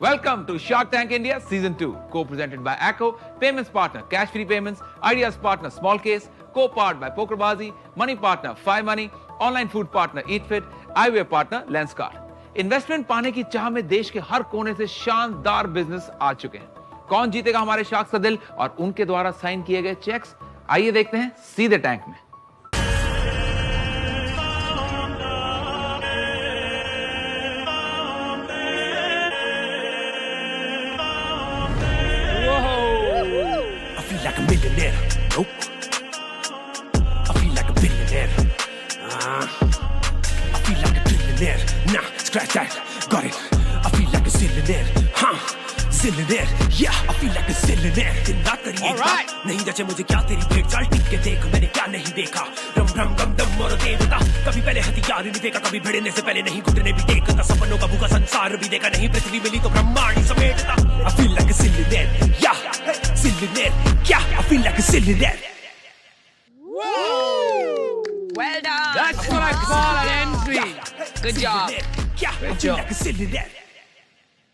Welcome to Shark Tank India Season 2, co-presented by Acco, payments partner Cash Free Payments, ideas partner Small Case, co-powered by Pokerbazi, money partner 5Money, online food partner EatFit, eyewear partner Lenskart. Investment पाने की चाह में देश के हर कोने से शानदार business आ चुके हैं। कौन जीतेगा हमारे शार्क्स का दिल और उनके द्वारा साइन किए गए चेक्स, आइए देखते हैं सीधे टैंक में। Like a millionaire, nope. I feel like a billionaire. I feel like a trillionaire. Nah, scratch that, got it. I feel like a zillionaire, zillionaire. Yeah, I feel like a zillionaire. दिन रात करी एक बात, नहीं जचे मुझे क्या तेरी भेंट चाल टिक के देख मैंने क्या नहीं देखा। रम रम गम दम और देवता, कभी पहले हथियार नहीं देखा, कभी भिड़ने से पहले नहीं घुटने भी देखता, सपनों का भूखा संसार भी देखा, नहीं पृथ्वी मिली तो ब्रह्मांड ही समेटता। I feel like a zillionaire, yeah, zillionaire. Yeah, I feel like a zillionaire. Well done. That's what I call an entry. Good job. Yeah, I feel like a zillionaire.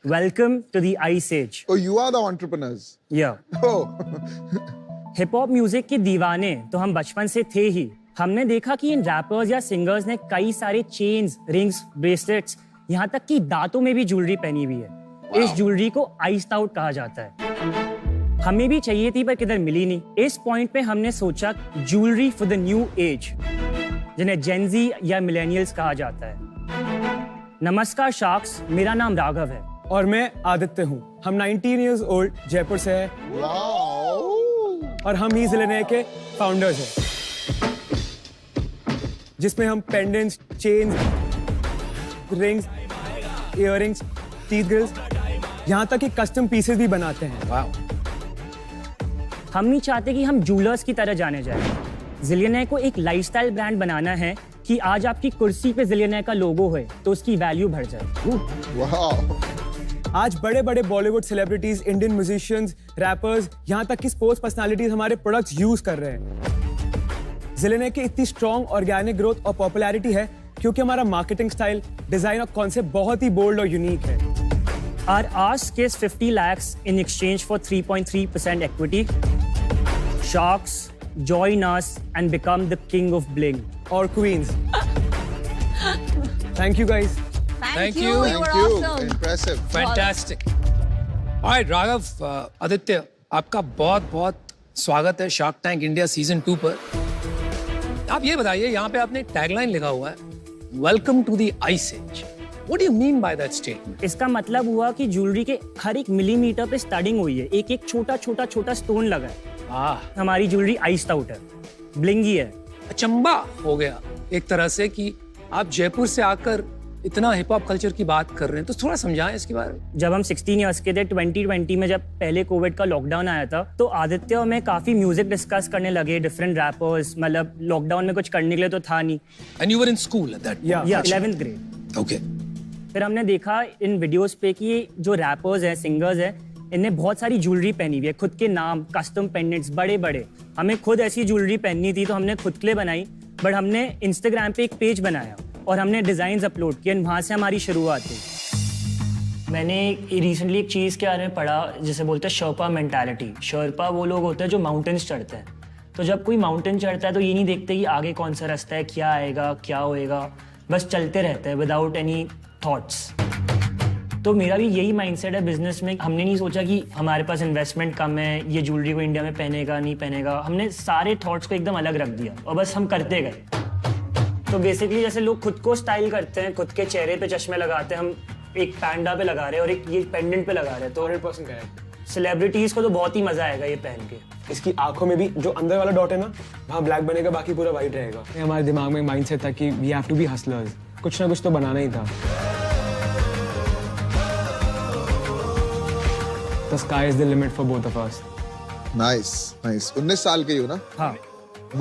Welcome to the Ice Age. Oh, you are the entrepreneurs. Yeah. Oh. Hip hop music के दीवाने तो हम बचपन से थे ही। हमने देखा कि इन रैपर्स या सिंगर्स ने कई सारे चेन्स, रिंग्स, ब्रेसलेट्स, यहाँ तक कि दांतों में भी ज्वेलरी पहनी हुई है। इस ज्वेलरी को आइस्ड आउट कहा जाता है। हमें भी चाहिए थी पर किधर मिली नहीं। इस पॉइंट पे हमने सोचा jewellery for the new age, जिन्हें जेनजी या मिलेनियल्स कहा जाता है। नमस्कार शार्क्स, मेरा नाम राघव है और मैं आदित्य हूँ। हम 19 इयर्स ओल्ड जयपुर से हैं। और हम ही जिले के फाउंडर्स हैं, जिसमें हम pendants, chains, rings, earrings, teeth grills, यहाँ तक कि कस्टम पीसेस भी बनाते हैं। हम नहीं चाहते कि हम जूलर्स की तरह जाने जाए। जिलियनेयर को एक लाइफस्टाइल ब्रांड बनाना है कि आज आपकी कुर्सी पे जिलियनेयर का लोगो है तो उसकी वैल्यू बढ़ जाए। आज बड़े बड़े Bollywood celebrities, Indian musicians, rappers, यहाँ तक कि स्पोर्ट्स पर्सनालिटीज हमारे प्रोडक्ट्स यूज कर रहे हैं। जिलियनेयर की इतनी स्ट्रॉन्ग ऑर्गेनिक ग्रोथ और पॉपुलैरिटी है क्योंकि हमारा मार्केटिंग स्टाइल, डिजाइन और कॉन्सेप्ट बहुत ही बोल्ड और यूनिक है। Our ask is 50 lakhs in exchange for 3.3% equity. Sharks, join us and become the king of bling. Or queens. Thank you guys. Thank you. You were Thank you. awesome. Impressive. Fantastic. Alright, Raghav, Aditya, आपका बहुत बहुत स्वागत है shark tank India season 2 पर। आप ये बताइए, यहाँ पे आपने टैगलाइन लिखा हुआ है, welcome to the ice age. What do you mean by that statement? इसका मतलब हुआ कि ज्वेलरी के हर एक मिलीमीटर पे स्टडिंग हुई है, एक एक छोटा स्टोन लगा है। हमारी ज्वेलरी आइस्ड आउट है, ब्लिंगी है। अचंबा हो गया एक तरह से कि आप जयपुर से आकर इतना हिप हॉप कल्चर की बात कर रहे हैं, तो थोड़ा समझाएं इसके बारे में। जब हम 16 इयर्स के थे, 2020 में जब पहले कोविड का लॉकडाउन आया था, तो आदित्य और मैं काफी म्यूजिक डिस्कस करने लगे, डिफरेंट रैपर्स, मतलब लॉकडाउन में कुछ करने के लिए तो था नहीं। And you were in school at that? Yeah, 11th grade. Okay. फिर हमने देखा इन वीडियोस पे कि जो रैपर्स हैं, सिंगर्स हैं, इनने बहुत सारी ज्वेलरी पहनी हुई है, खुद के नाम, कस्टम पेंडेंट्स, बड़े बड़े। हमें खुद ऐसी ज्वेलरी पहननी थी तो हमने खुद के लिए बनाई, बट हमने इंस्टाग्राम पे एक पेज बनाया और हमने डिजाइन्स अपलोड किए, वहाँ से हमारी शुरुआत हुई। मैंने रिसेंटली एक चीज़ के बारे में पढ़ा जिसे बोलते हैं शर्पा मेंटालिटी। शर्पा वो लोग होते हैं जो माउंटेन्स चढ़ते हैं। तो जब कोई माउंटेन चढ़ता है तो ये नहीं देखते कि आगे कौन सा रास्ता है, क्या आएगा, क्या होएगा, बस चलते रहते हैं विदाउट एनी थॉट्स। तो मेरा भी यही माइंडसेट है बिजनेस में। हमने नहीं सोचा कि हमारे पास इन्वेस्टमेंट कम है, ये ज्वेलरी को इंडिया में पहनेगा नहीं पहनेगा। हमने सारे थॉट्स को एकदम अलग रख दिया और बस हम करते गए। तो बेसिकली जैसे लोग खुद को स्टाइल करते हैं, खुद के चेहरे पे चश्मे लगाते हैं, हम एक पैंडा पे लगा रहे हैं और एक ये पेंडेंट पे लगा रहे हैं। तो 100% करेक्ट। सेलिब्रिटीज को तो बहुत ही मजा आएगा ये पहन के। इसकी आंखों में भी जो अंदर वाला डॉट है ना, वहाँ ब्लैक बनेगा, बाकी पूरा वाइट रहेगा। हमारे दिमाग में माइंडसेट था कि we have to be hustlers, कुछ ना कुछ तो बनाना ही था। The sky is the limit for both of us. Nice, nice. 19 साल के ही हो ना? हाँ।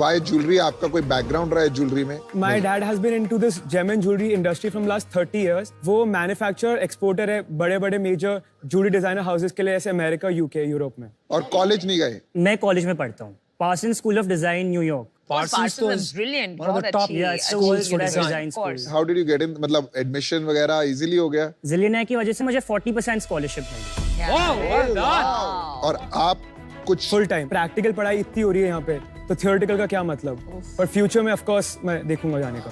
Why jewelry? आपका कोई बैकग्राउंड रहा है ज्वेलरी में? My dad has been into this gem and jewelry industry from last 30 years. वो मैन्युफैक्चरर, एक्सपोर्टर है बड़े-बड़े मेजर ज्वेलरी डिजाइनर हाउसेस के लिए, ऐसे अमेरिका, यूके, यूरोप में। और कॉलेज नहीं गए? मैं कॉलेज में पढ़ता हूँ, Parsons school of design, New York. Parsons तो is brilliant, one of the बहुत top अच्छी Yeah, it's so schools for good at design. design school. How did you get in? मतलब admission वगैरह easily हो गया? जिलियनर की वजह से मुझे 40% स्कॉलरशिप मिली। Oh, well done. और आप कुछ फुल टाइम प्रैक्टिकल पढ़ाई इतनी हो रही है यहाँ पे, तो थियोरेटिकल का क्या मतलब? पर फ्यूचर में ऑफ कोर्स मैं देखूंगा जाने का।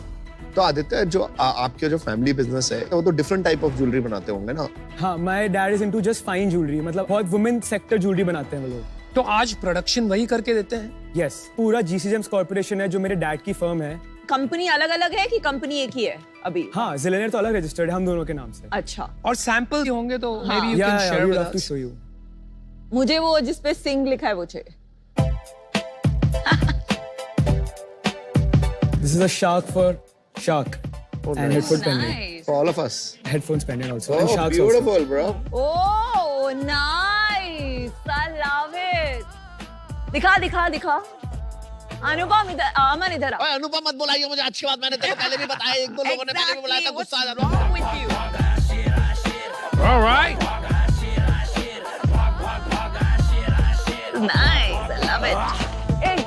तो आदित्य, जो आपके जो फैमिली बिजनेस है वो तो डिफरेंट टाइप ऑफ ज्वेलरी बनाते होंगे ना? हाँ, my dad is into just fine jewellery, मतलब बहुत वुमेन सेक्टर ज्वेलरी बनाते हैं वो लोग। तो आज प्रोडक्शन वही करके देते हैं? यस, पूरा GC Gems कॉर्पोरेशन है जो मेरे डैड की फर्म है। कंपनी अलग अलग है कि कंपनी एक ही है अभी? हाँ, जिलियनर तो अलग रजिस्टर्ड है हम दोनों के नाम से। अच्छा, और सैंपल होंगे तो maybe you Yeah, can yeah, share we'd with love to us. show you. मुझे वो जिसपे सिंग लिखा है वो चाहिए। This is a shark for shark and headphone pendant. Nice. For all of us. Headphones pendant also. And Oh, sharks also. beautiful, bro. Oh, nice. I love it. दिखा दिखा दिखा। अनुपम इधर, अमन इधर आ। अनुपम मत बुलाइए मुझे, अच्छी बात मैंने तेरे को पहले भी बताया, एक दो लोगों ने पहले भी बुलाया था, गुस्सा आ What's wrong with you? All right. Nice, I love it. Hey,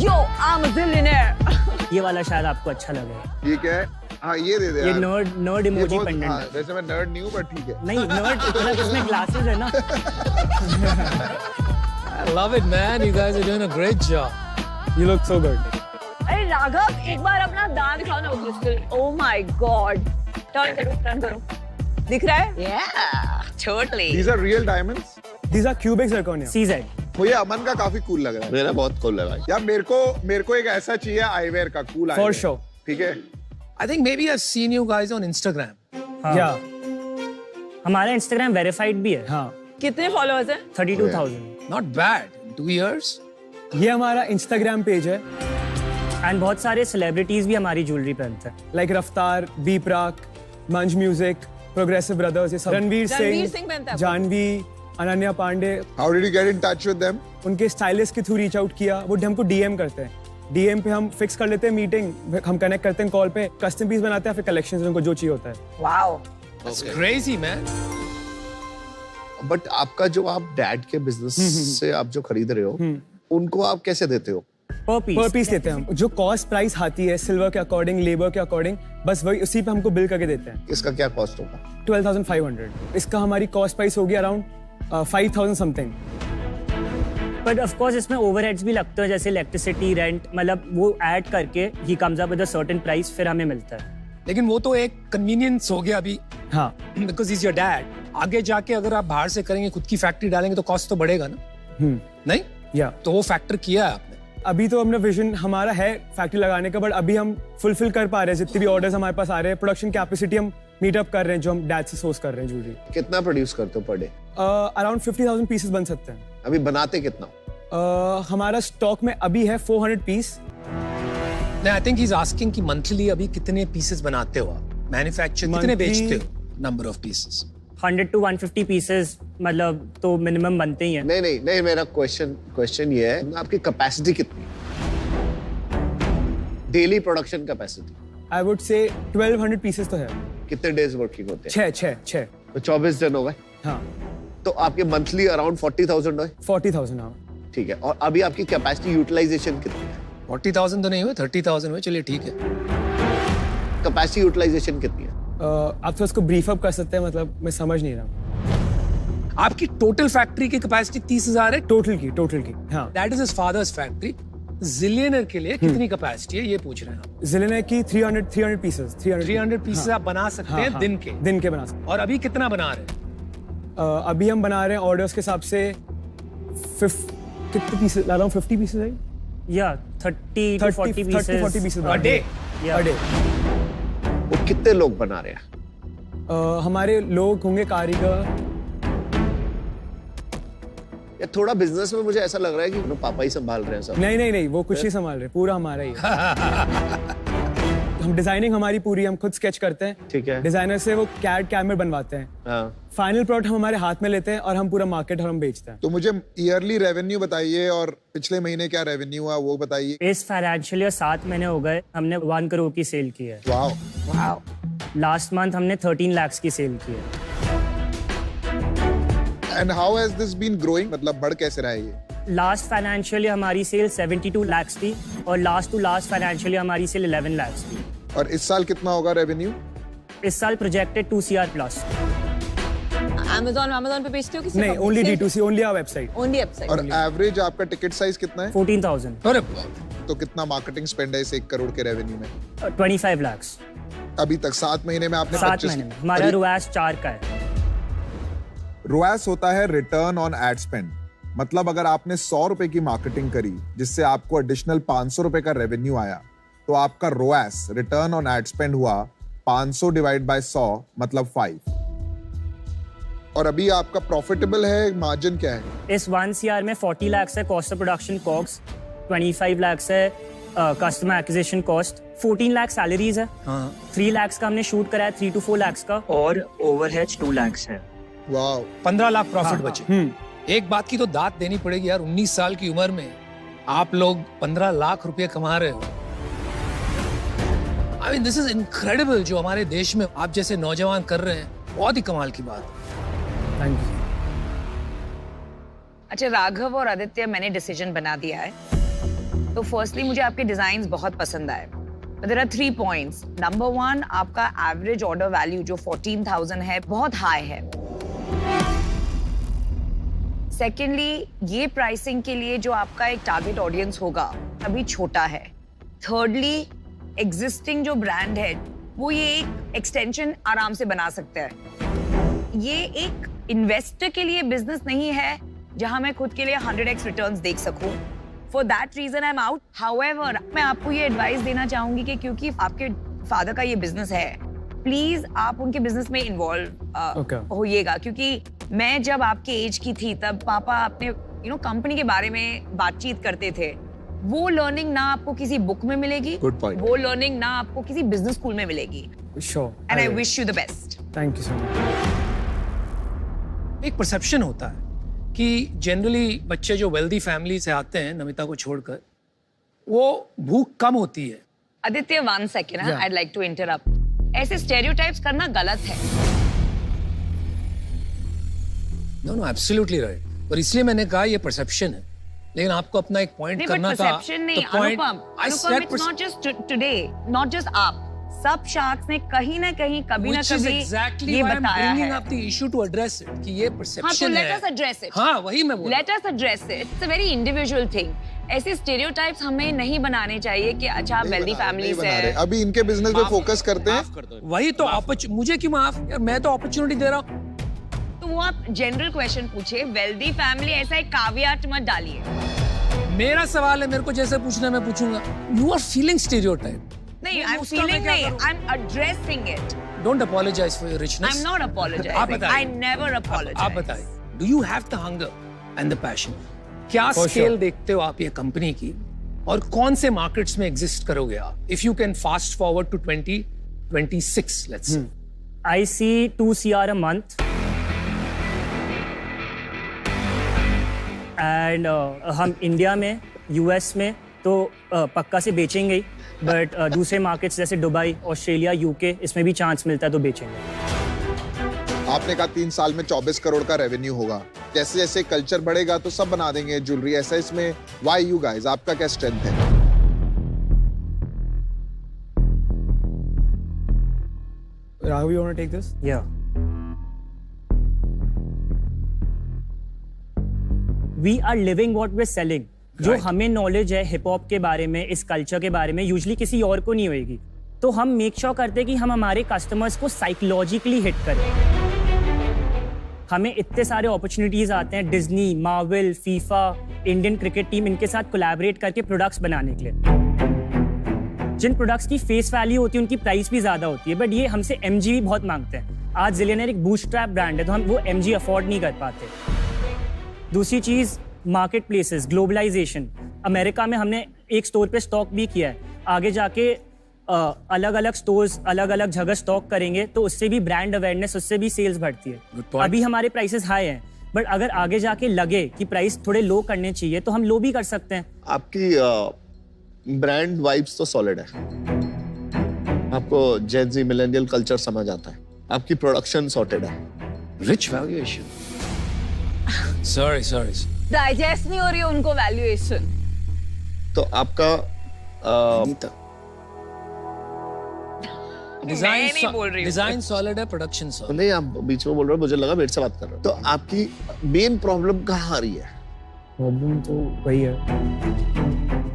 yo, I'm a billionaire. ये वाला शायद आपको अच्छा लगे। ये क्या है? हाँ, ये दे दे ये यार। नर्ड ये इमोजी बहुत- पेंडेंट हाँ, है। वैसे मैं नर्ड नहीं हूँ पर ठीक है। नहीं, नर्ड मतलब इसमें ग्लासेस है ना। I love it, man. You guys are doing a great job. You look so good. अरे राघव, एक बार अपना दांत दिखाओ ना वो crystal. Oh my God. Turn करो। दिख रहा है? Yeah, totally. These are real diamonds. These are cubic zirconia. CZ। मुझे अमन का काफी कूल लग रहा है। मेरा बहुत कूल है भाई। यार मेरे को एक ऐसा चाहिए आईवेयर का, कूल For आईवेयर। sure. ठीक है? I think maybe I've seen you guys on Instagram. Yeah. हमारा इंस्टाग्राम वेरीफाइड भी है। हाँ, कितने फॉलोअर्स हैं? 32,000। Not bad. 2 years. ये हमारा इंस्टाग्राम पेज है। एंड बहुत सारे सेलिब्रिटीज भी हमारी ज्वेलरी पहनते हैं। लाइक रफ्तार, बी प्राक, मंज म्यूजिक, प्रोग्रेसिव ब्रदर्स, ये सब। रणवीर सिंह सिंह, पहनता है। Janhvi, Ananya Pandey. How did you get in touch with them? उनके स्टाइलिस्ट के थ्रू रीच आउट किया, वो हमको DM करते हैं। DM पे हम फिक्स कर लेते हैं मीटिंग, हम कनेक्ट करते हैं कॉल पे, कस्टम पीस बनाते हैं, फिर कलेक्शन से उनको जो चाहिए होता है। Wow. That's crazy, man. But आपका जो आप डैड के बिजनेस से आप जो खरीद रहे हो, उनको आप कैसे देते हो? पर पर पीस लेते हैं हम, जो कॉस्ट प्राइस आती है सिल्वर के अकॉर्डिंग, लेबर के अकॉर्डिंग, बस वही उसी पे हमको बिल करके देते हैं। इसका क्या कॉस्ट होगा? 12,500। इसका हमारी कॉस्ट प्राइस होगी around 5,000 something. But of course इसमें ओवरहेड्स भी लगते हैं, जैसे इलेक्ट्रिसिटी, रेंट, मतलब वो ऐड करके he comes up with a certain price, फिर हमें मिलता है। लेकिन वो तो एक कन्वीनियंस हो गया अभी, हाँ, बिकॉज इज योर डैड। आगे जाके अगर आप बाहर से करेंगे, खुद की फैक्ट्री डालेंगे तो कॉस्ट तो बढ़ेगा ना। नहीं, या तो वो फैक्टर किया है आपने। अभी तो हमने विजन हमारा है फैक्ट्री लगाने का, बट अभी हम फुलफिल कर पा रहे हैं जितने भी ऑर्डर्स हमारे पास आ रहे हैं। प्रोडक्शन कैपेसिटी हम मीट अप कर रहे हैं, जो हम डैड से सोर्स कर रहे हैं ज्वेलरी। कितना प्रोड्यूस करते हो पर डे? अराउंड 50,000 पीसेस बन सकते हैं। अभी बनाते कितना? हमारा स्टॉक में अभी है 400 पीस। नहीं, I think he is asking कि मंथली अभी कितने पीसेस बनाते हो आप, मैन्युफैक्चर कितने Monthly- बेचते हो, number of pieces? 100 to 150 pieces मतलब तो मिनिमम बनते ही हैं। नहीं, मेरा क्वेश्चन ये है, आपकी कैपेसिटी कितनी है? Daily production capacity I would say 1200 pieces तो है। कितने डेज वर्किंग होते हैं? छः। तो 24 दिन हो गए। हाँ, तो आपके मंथली अराउंड 40,000 है। 40,000। हाँ, ठीक है, और अभी आपकी कैपेसिटी यूटिलाइजेशन कितनी है? 40,000 तो नहीं हुए, 30,000 हुए, चलिए ठीक है। कैपेसिटी यूटिलाइजेशन कितनी है? आप तो उसको ब्रीफ अप कर सकते हैं, मतलब मैं समझ नहीं रहा। आपकी टोटल फैक्ट्री की कैपेसिटी 30,000 है। टोटल की। हाँ, that is his father's factory. Zillionaire के लिए कितनी कैपेसिटी है ये पूछ रहे हैं आप? जिलियनर की 300 पीसेस। 300 पीसेस आप बना सकते हैं दिन के। दिन के बना सकते और अभी कितना बना रहे हैं? हैं। अभी हम बना रहे हैं ऑर्डर्स के हिसाब से कितने पीसेस ला रहा हूँ? 50 पीसेस है या 30 to 40 पीसेस A day? या डे। वो कितने लोग बना रहे हैं? हमारे लोग होंगे कारीगर। या थोड़ा बिजनेस में मुझे ऐसा लग रहा है कि पापा ही संभाल रहे हैं सब। नहीं, वो कुछ नहीं संभाल रहे, पूरा हमारा ही है। हम डिजाइनिंग हमारी पूरी हम खुद स्केच करते हैं। ठीक है। डिजाइनर से वो कैड कैमर बनवाते हैं। हाँ। फाइनल प्रोडक्ट हम हमारे हाथ में लेते हैं और हम पूरा मार्केट और हम बेचते हैं। तो मुझे ईयरली रेवेन्यू बताइए और पिछले महीने क्या रेवेन्यू हुआ वो बताइए। इस फाइनेंशियल ईयर 7 महीने हो गए, हमने 1 करोड़ की सेल की है। वाओ। लास्ट मंथ हमने 13 लाख की सेल की है। And how has this been growing, मतलब बढ़ कैसे रहा है ये? लास्ट फाइनेंशियल हमारी सेल 72 लाख थी और लास्ट टू लास्ट फाइनेंशियल हमारी सेल 11 लाख थी। और इस साल कितना होगा रेवेन्यू? इस साल प्रोजेक्टेड 2 CR प्लस। Amazon पे बेचते हो किसी? नहीं, only D2C, only our website. Only website. और एवरेज आपका टिकट साइज कितना है? 14,000। अरे तो कितना मार्केटिंग स्पेंड है इस 1 करोड़ के रेवेन्यू में? 25 लाख अभी तक 7 महीने में आपने 7 महीने में। हमारा रुआस 4 का है। रोएस होता है रिटर्न ऑन एड स्पेंड। मतलब अगर आपने 100 रुपए की मार्केटिंग करी जिससे आपको एडिशनल 500 रुपए का रेवेन्यू आया, तो आपका रोएस रिटर्न ऑन एड स्पेंड हुआ 500 डिवाइड बाय 100 मतलब 5। और अभी आपका प्रॉफिटेबल है, मार्जिन क्या है? इस 1 CR में 40 लाख है cost of production cost, 25 lakh है customer acquisition cost, 14 lakh salaries है, 3 लाख का हमने शूट कराया, 3 to 4 लाख का, और ओवरहेड्स 2 लाख है। वाह, 15 लाख प्रॉफिट बचे। एक बात की तो दाद देनी पड़ेगी यार, 19 साल की उम्र में आप लोग 15 लाख रुपए कमा रहे हो। I mean this is incredible जो हमारे देश में आप जैसे नौजवान कर रहे हैं, बहुत ही कमाल की बात। Thank you. अच्छा राघव और आदित्य, मैंने डिसीजन बना दिया है। तो फर्स्टली मुझे आपके डिजाइन्स बहुत पसंद आए। There are 3 points. नंबर 1, आपका एवरेज ऑर्डर वैल्यू जो 14,000 है बहुत हाई है। सेकेंडली, ये प्राइसिंग के लिए जो आपका एक टारगेट ऑडियंस होगा अभी छोटा है। थर्डली, एग्जिस्टिंग जो ब्रांड है वो ये एक एक्सटेंशन आराम से बना सकता है। ये एक इन्वेस्टर के लिए बिजनेस नहीं है जहां मैं खुद के लिए 100x रिटर्न्स देख सकूं। For that reason I am out. However, मैं आपको ये एडवाइस देना चाहूंगी कि क्योंकि आपके फादर का ये बिजनेस है, प्लीज आप उनके बिजनेस में इन्वॉल्व होइएगा। क्योंकि मैं जब आपके एज की थी तब पापा अपने कंपनी के बारे में बातचीत करते थे। वो लर्निंग ना आपको किसी बुक में मिलेगी, वो लर्निंग ना आपको किसी बिजनेस स्कूल में मिलेगी। Sure, and I wish you the best. Thank you so much. एक परसेप्शन होता है कि जनरली बच्चे जो वेल्दी फैमिली से आते हैं, नमिता को छोड़कर, वो भूख कम होती है। Aditya 1 second, I like to interrupt. ऐसे स्टेरियोटाइप्स करना गलत है। No absolutely right. और इसलिए मैंने कहा ये परसेप्शन है, लेकिन आपको अपना एक पॉइंट करना था। परसेप्शन नहीं, Anupam, it's not just today, not just आप, सब शार्क्स ने कहीं ना कहीं कभी ना कभी ये बताया है। आप the issue to address it कि ये परसेप्शन है। Let us address it. हाँ, वही मैं बोल रहा हूं। Let us address it. It's a very individual thing. ऐसे स्टेरियोटाइप्स हमें नहीं बनाने चाहिए कि अच्छा वेल्दी फैमिली से है। अभी इनके बिजनेस पे फोकस करते हैं। वही तो मुझे क्यों माफ यार, मैं तो अपॉर्चुनिटी दे रहा हूँ। तो वो आप जनरल क्वेश्चन पूछे, वेल्दी फैमिली ऐसा एक कावियाट मत डालिए। मेरा सवाल है, मेरे को जैसे पूछना मैं पूछूंगा। You are feeling stereotype. नहीं, आई एम फीलिंग नहीं, I am addressing it. Don't apologize for your richness. I'm not apologizing. I never apologize. आप बताइए, do you have the hunger and the passion? क्या स्केल देखते हो आप ये company की, और कौन से मार्केट्स में एग्जिस्ट करोगे आप? If you can fast forward to 2026, let's say. I see 2 CR a month. And हम इंडिया में, US में तो पक्का से बेचेंगे ही, बट दूसरे मार्केट्स जैसे दुबई, ऑस्ट्रेलिया, UK, इसमें भी चांस मिलता है तो बेचेंगे। आपने कहा 3 साल में 24 करोड़ का रेवेन्यू होगा। जैसे जैसे कल्चर बढ़ेगा तो सब बना देंगे ज्वेलरी, ऐसा इसमें व्हाई यू गाइस, आपका क्या स्ट्रेंथ है? Raghav, you want to take this? Yeah. We are living what we're selling. जो हमें नॉलेज है हिप हॉप के बारे में, इस कल्चर के बारे में, यूजुअली किसी और को नहीं होएगी। तो हम मेक श्योर करते हैं कि हम हमारे कस्टमर्स को साइकोलॉजिकली हिट करें। हमें इतने सारे अपॉर्चुनिटीज आते हैं, Disney, Marvel, FIFA, Indian cricket team, इनके साथ कोलैबोरेट करके प्रोडक्ट्स बनाने के लिए। जिन प्रोडक्ट्स की फेस वैल्यू होती है उनकी प्राइस भी ज्यादा होती है, बट ये हमसे MG भी बहुत मांगते हैं। आज जिलेनियर एक बूटस्ट्रैप ब्रांड है तो हम वो MG अफोर्ड नहीं कर पाते। दूसरी चीज, मार्केट प्लेसेस, ग्लोबलाइजेशन। अमेरिका में हमने एक स्टोर पे स्टॉक भी किया है, आगे जाके अलग अलग स्टोर्स अलग अलग जगह स्टॉक करेंगे तो उससे भी ब्रांड अवेयरनेस, उससे भी सेल्स बढ़ती है। अभी हमारे प्राइसेस हाई हैं, बट अगर आगे जाके लगे कि प्राइस थोड़े लो करने चाहिए तो हम लो भी कर सकते हैं। आपकी ब्रांड वाइब्स तो सॉलिड है, आपको जेन ज़ी मिलेनियल कल्चर समझ आता है, आपकी प्रोडक्शन सॉर्टेड है। Rich valuation. Sorry. डाइजेस्ट नहीं हो रही है उनको वैल्यूएशन। तो आपका डिजाइन सॉलिड है, प्रोडक्शन सॉलिड। नहीं, आप बीच में बोल रहे हो, मुझे लगा मेरे से बात कर रहे हो। तो आपकी मेन प्रॉब्लम कहाँ आ रही है? प्रॉब्लम तो वही है।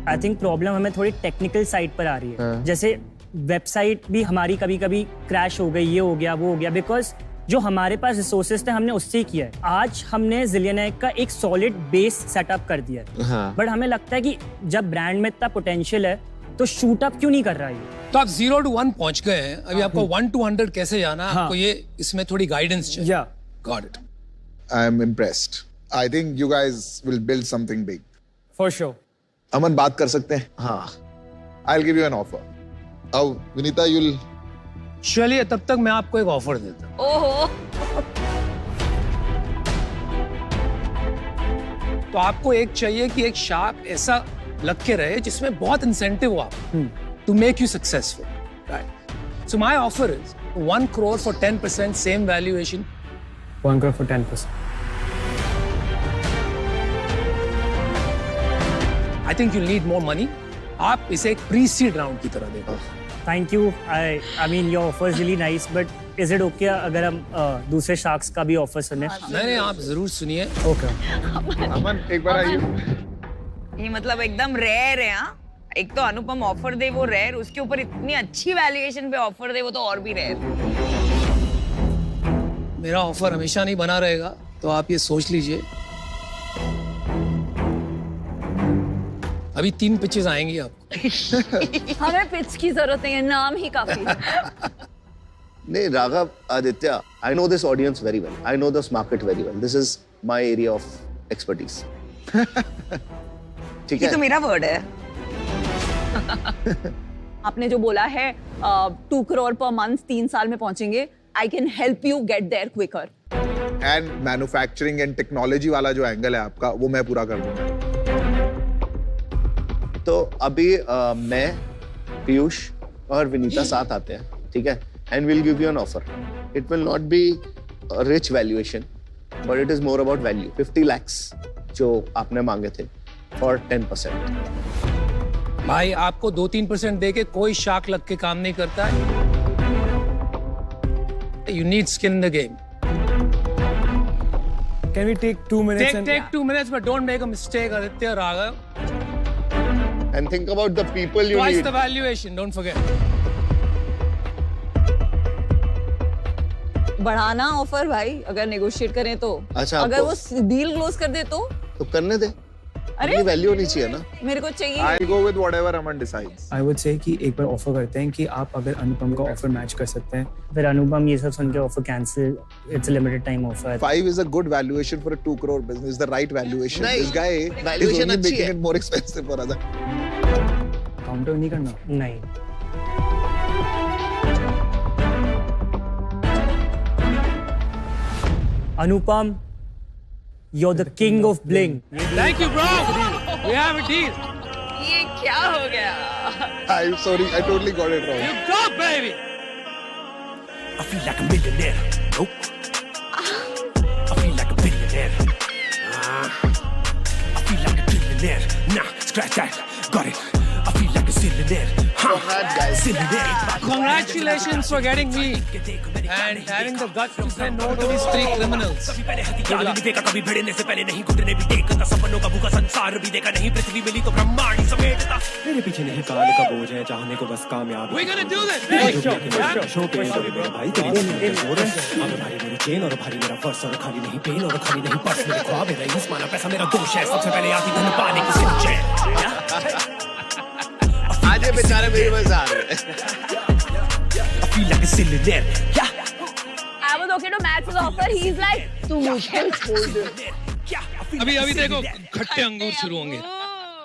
आई थिंक प्रॉब्लम हमें थोड़ी टेक्निकल साइड पर आ रही है। जैसे वेबसाइट भी हमारी कभी कभी क्रैश हो गई, ये हो गया, वो हो गया, बिकॉज जो हमारे पास रिसोर्सेज थे हमने उससे ही किया है। आज हमने जिलियनेक का एक सॉलिड बेस सेटअप कर दिया है, बट हमें लगता है कि जब ब्रांड में इतना पोटेंशियल है तो शूट अप क्यों नहीं कर रहा है। तो आप 0 to 1 पहुंच गए हैं, अभी आपको 1 to 100 कैसे जाना, आपको ये इसमें थोड़ी गाइडेंस चाहिए। Yeah. Got it. I am impressed. I think you guys will build something big. For sure. अमन, बात कर सकते हैं? हाँ, I'll give you an offer. अब विनीता, you'll चलिए, तब तक मैं आपको एक ऑफर देता हूँ। ओहो, तो आपको एक चाहिए कि एक शार्क ऐसा लग के रहे जिसमें बहुत इंसेंटिव हो आप to make you successful, right? So my offer is 1 crore for 10%, same valuation. 1 crore for 10%. I think you need more money. आप इसे एक प्री सीड राउंड की तरह देखो। Thank you. I mean your offer is really nice, but is it okay अगर हम दूसरे sharks का भी ऑफर सुने? नहीं, आप जरूर सुनिए। Okay. अमन, एक बार आइए। ये मतलब एकदम रेयर है। हाँ, एक तो अनुपम ऑफर दे वो रेयर, उसके ऊपर इतनी अच्छी वैल्यूएशन पे ऑफर दे वो तो और भी रेयर। मेरा ऑफर हमेशा नहीं बना रहेगा, तो आप ये सोच लीजिए। अभी 3 पिचेस आएंगी आपको। हमें पिच की जरूरत नहीं है, नाम ही काफी है। नहीं, Raghav, Aditya, I know this audience very well. I know this market very well. This is my area of expertise. ठीक ये है? तो मेरा वर्ड है। आपने जो बोला है 2 crore per month 3 साल में पहुंचेंगे, I can help you get there quicker. And manufacturing and technology वाला जो एंगल है आपका, वो मैं पूरा कर दूंगा। तो अभी मैं, पीयूष और विनीता साथ आते हैं, ठीक है? And we'll give you an offer. It will not be a rich valuation, but it is more about value. 50 lakhs जो आपने मांगे थे for 10%. भाई, आपको 2-3% देके कोई शार्क लग के काम नहीं करता है। You need skin in the game. Can we take 2 minutes? Take 2 minutes, but don't make a mistake, Aditya, Raghav. And think about the people you Twice need. the valuation, don't forget. बढ़ाना offer भाई, अगर negotiate करें तो। अच्छा, अगर वो deal close कर दे तो करने दे। अरे अपनी वैल्यू होनी चाहिए ना। मेरे को चाहिए। I'll go with whatever Aman decides. I would say कि एक बार ऑफर करते हैं कि आप अगर अनुपम का ऑफर मैच कर सकते हैं। फिर अनुपम ये सब सुन के offer cancel. It's a limited time offer. 5 is a good valuation for a 2 crore business. The right valuation. नहीं, This guy is valuation only अच्छी making है। it more expensive for us. Counter नहीं करना। नहीं, Anupam, you're the king of bling. Thank you, bro. We have a deal. ये क्या हो गया? I'm sorry, I totally got it wrong. You go, baby. I feel like a millionaire. Nope. I feel like a billionaire. I feel like a trillionaire. Nah, scratch that. Got it. I feel like a zillionaire. Congrats, guys. Zillionaire. Congratulations for getting me and having the guts to say no to these 3 criminals. कभी पहले हथियार भी देखा, कभी भिड़ने से पहले नहीं घुटने भी टेकता, सपनों का भूखा संसार भी देखा, नहीं पृथ्वी मिली तो ब्रह्मांड ही समेटता। मेरे पीछे नहीं काल का बोझ है, चाहने को बस कामयाब। We're gonna do this. Show पे मेरे भाई तेरी जोर है। अब भारी मेरी चेन और भारी मेरा पर्स, और खाली नहीं पेन और खाली नहीं पर्स, मेरे ख्वाब है रईस, माना पैसा मेरा दोष है, सबसे पहले आती धन पाने की सिंचन। आज ये बेचारे मेरी मजा आ रहे हैं। I feel like a zillionaire. Yeah. I was okay to match his offer. He's like, तू मुझे छोड़ दे। अभी देखो, खट्टे अंगूर शुरू होंगे।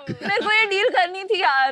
मेरे को ये डील करनी थी यार।